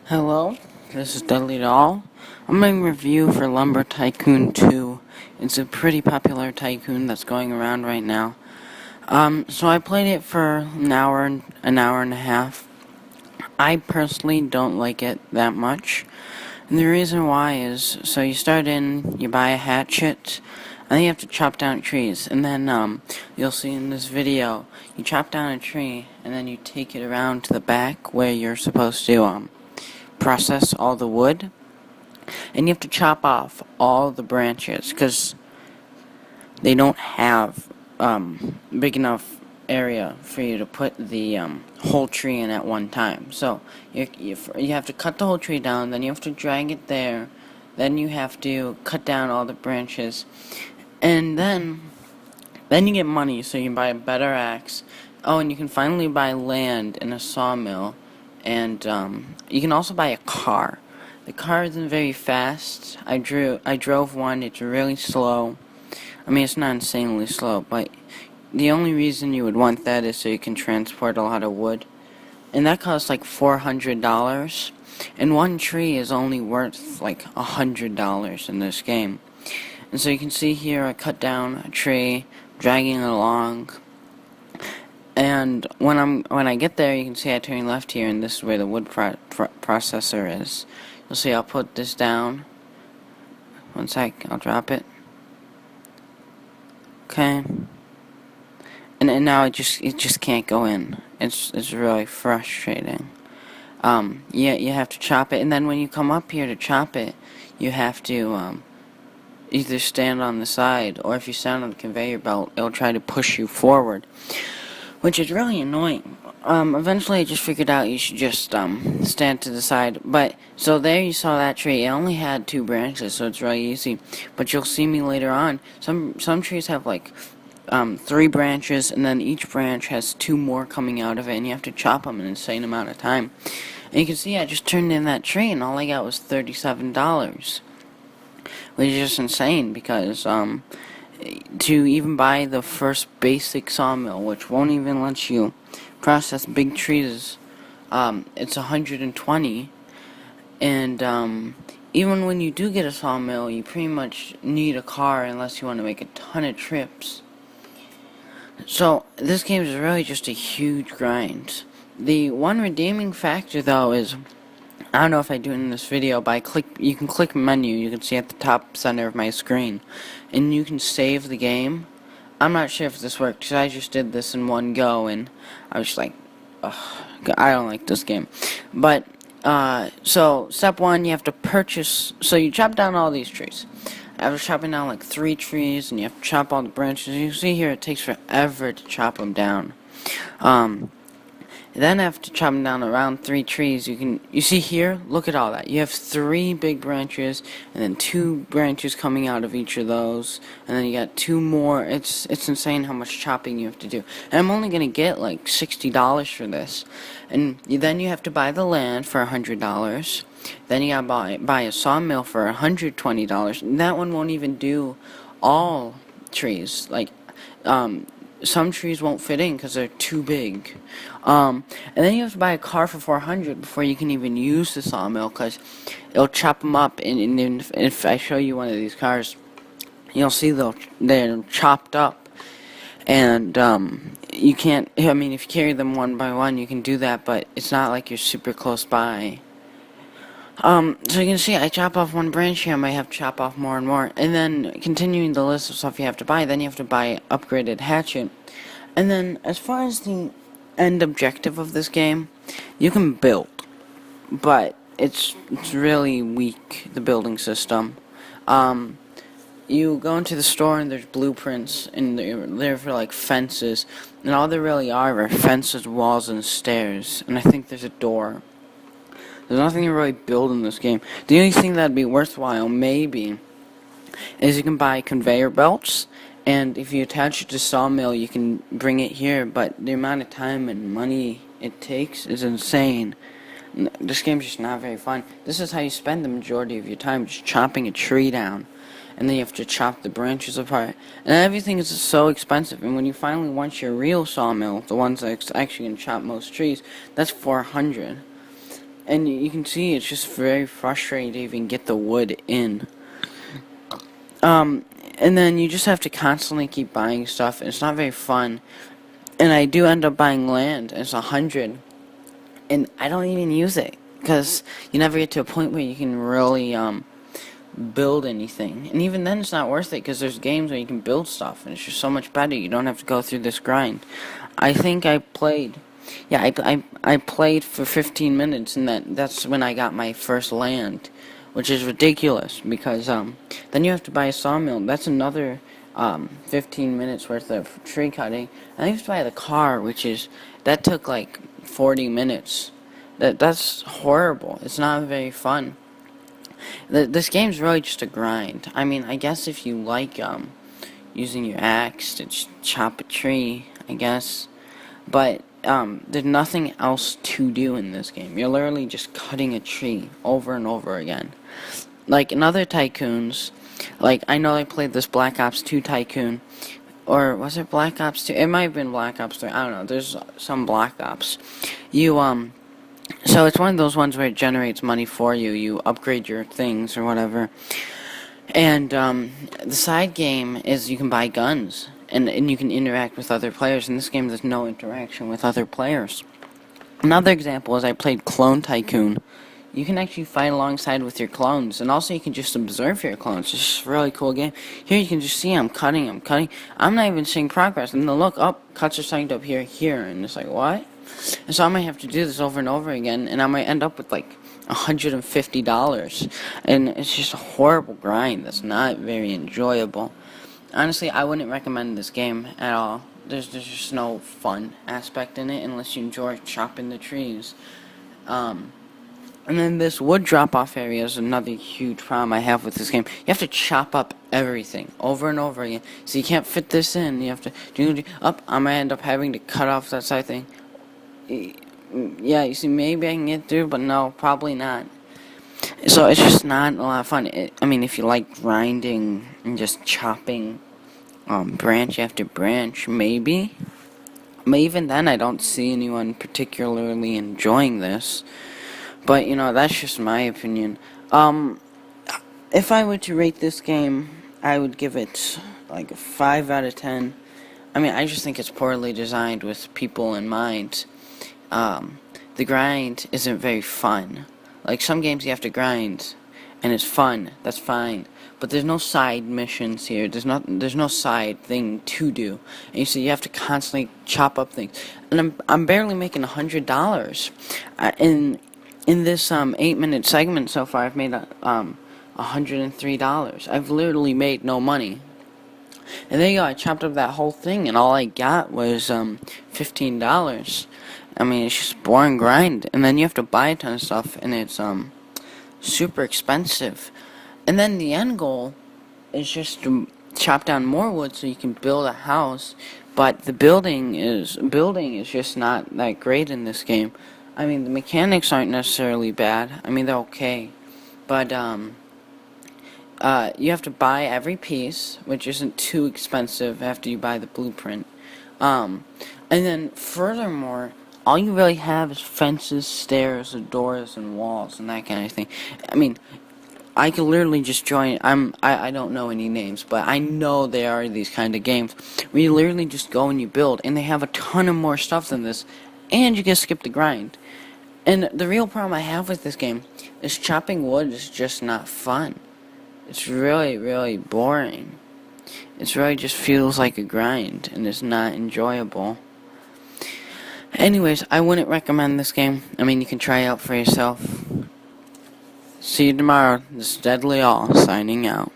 Hello, this is Dudley Doll. I'm making a review for Lumber Tycoon 2. It's a pretty popular tycoon that's going around right now. So I played it for an hour and a half. I personally don't like it that much. And the reason why is, so you start in, you buy a hatchet, and then you have to chop down trees. And then, you'll see in this video, you chop down a tree, and then you take it around to the back where you're supposed to, process all the wood, and you have to chop off all the branches because they don't have big enough area for you to put the whole tree in at one time. So you have to cut the whole tree down, then you have to drag it there, then you have to cut down all the branches, and then you get money so you can buy a better axe. Oh, and you can finally buy land in a sawmill. And you can also buy a car. The car isn't very fast. I drove one. It's really slow. I mean, it's not insanely slow, but the only reason you would want that is so you can transport a lot of wood. And that costs like $400. And one tree is only worth like $100 in this game. And so you can see here I cut down a tree, dragging it along. And when I get there, you can see I turn left here, and this is where the wood processor is. You'll see I'll put this down. One sec, I'll drop it. Okay. And now it just can't go in. It's really frustrating. Yeah, you have to chop it, and then when you come up here to chop it, you have to either stand on the side, or if you stand on the conveyor belt, it'll try to push you forward, which is really annoying. Eventually I just figured out you should just, stand to the side. But, so there you saw that tree. It only had 2 branches, so it's really easy. But you'll see me later on. Some trees have, like, 3 branches, and then each branch has 2 more coming out of it, and you have to chop them an insane amount of time. And you can see I just turned in that tree, and all I got was $37. Which is just insane, because, to even buy the first basic sawmill, which won't even let you process big trees, it's $120, and even when you do get a sawmill, you pretty much need a car unless you want to make a ton of trips. So this game is really just a huge grind. The one redeeming factor, though, is, I don't know if I do it in this video, but you can click menu, you can see at the top center of my screen, and you can save the game. I'm not sure if this worked, because I just did this in one go, and I was like, ugh, I don't like this game. But, so, step 1, you have to purchase, so you chop down all these trees. After chopping down like 3 trees, and you have to chop all the branches, you see here it takes forever to chop them down. Then after chopping down around 3 trees, you see here, look at all that. You have 3 big branches, and then 2 branches coming out of each of those, and then you got 2 more. It's insane how much chopping you have to do. And I'm only gonna get like $60 for this. And then you have to buy the land for $100. Then you gotta buy a sawmill for $120. And that one won't even do all trees. Like, some trees won't fit in because they're too big. And then you have to buy a car for $400 before you can even use the sawmill, because it'll chop them up. And if I show you one of these cars, you'll see they're chopped up. And you can't, I mean, if you carry them one by one, you can do that, but it's not like you're super close by. So you can see I chop off 1 branch here, I might have to chop off more and more. And then continuing the list of stuff you have to buy, then you have to buy upgraded hatchet. And then as far as the end objective of this game, you can build, but it's really weak, the building system. You go into the store and there's blueprints, and they're for like fences, and all there really are fences, walls, and stairs, and I think there's a door. There's nothing to really build in this game. The only thing that'd be worthwhile, maybe, is you can buy conveyor belts, and if you attach it to sawmill, you can bring it here, but the amount of time and money it takes is insane. This game's just not very fun. This is how you spend the majority of your time, just chopping a tree down. And then you have to chop the branches apart. And everything is so expensive. And when you finally want your real sawmill, the ones that's actually going to chop most trees, that's $400. and you can see it's just very frustrating to even get the wood in. And then you just have to constantly keep buying stuff, and it's not very fun. And I do end up buying land, and it's 100, and I don't even use it, because you never get to a point where you can really, build anything. And even then it's not worth it, because there's games where you can build stuff, and it's just so much better. You don't have to go through this grind. I think I played, yeah, I played for 15 minutes, and that's when I got my first land, which is ridiculous, because then you have to buy a sawmill. That's another 15 minutes worth of tree cutting. And I have to buy the car, that took like 40 minutes. That's horrible. It's not very fun. This game's really just a grind. I mean, I guess if you like using your axe to chop a tree, I guess. But there's nothing else to do in this game. You're literally just cutting a tree over and over again. Like in other Tycoons, like I know I played this Black Ops 2 Tycoon, or was it Black Ops 2? It might have been Black Ops 3. I don't know. There's some Black Ops. So it's one of those ones where it generates money for you. You upgrade your things or whatever. And the side game is you can buy guns, and you can interact with other players. In this game, there's no interaction with other players. Another example is I played Clone Tycoon. You can actually fight alongside with your clones, and also you can just observe your clones. It's just a really cool game. Here you can just see I'm cutting. I'm not even seeing progress. And then look up, cuts are signed up here, and it's like, what? And so I might have to do this over and over again, and I might end up with like $150. And it's just a horrible grind that's not very enjoyable. Honestly, I wouldn't recommend this game at all. There's just no fun aspect in it unless you enjoy chopping the trees. And then this wood drop-off area is another huge problem I have with this game. You have to chop up everything over and over again. So you can't fit this in. You have to do up. I might end up having to cut off that side thing. Yeah, you see, maybe I can get through, but no, probably not. So it's just not a lot of fun. I mean, if you like grinding and just chopping branch after branch, maybe. But even then, I don't see anyone particularly enjoying this. But, that's just my opinion. If I were to rate this game, I would give it like a 5 out of 10. I mean, I just think it's poorly designed with people in mind. The grind isn't very fun. Like, some games you have to grind, and it's fun, that's fine. But there's no side missions here, there's no side thing to do. And you see, you have to constantly chop up things. And I'm barely making $100. In this 8-minute segment so far, I've made $103. I've literally made no money. And there you go, I chopped up that whole thing, and all I got was $15. I mean, it's just boring grind. And then you have to buy a ton of stuff, and it's super expensive. And then the end goal is just to chop down more wood so you can build a house. But the building is just not that great in this game. I mean, the mechanics aren't necessarily bad. I mean, they're okay. But you have to buy every piece, which isn't too expensive after you buy the blueprint. And then furthermore, all you really have is fences, stairs, doors, and walls, and that kind of thing. I mean, I could literally just join. I don't know any names, but I know there are these kind of games where you literally just go and you build, and they have a ton of more stuff than this, and you can skip the grind. And the real problem I have with this game is chopping wood is just not fun. It's really, really boring. It really just feels like a grind, and it's not enjoyable. Anyways, I wouldn't recommend this game. I mean, you can try it out for yourself. See you tomorrow. This is Deadly All, signing out.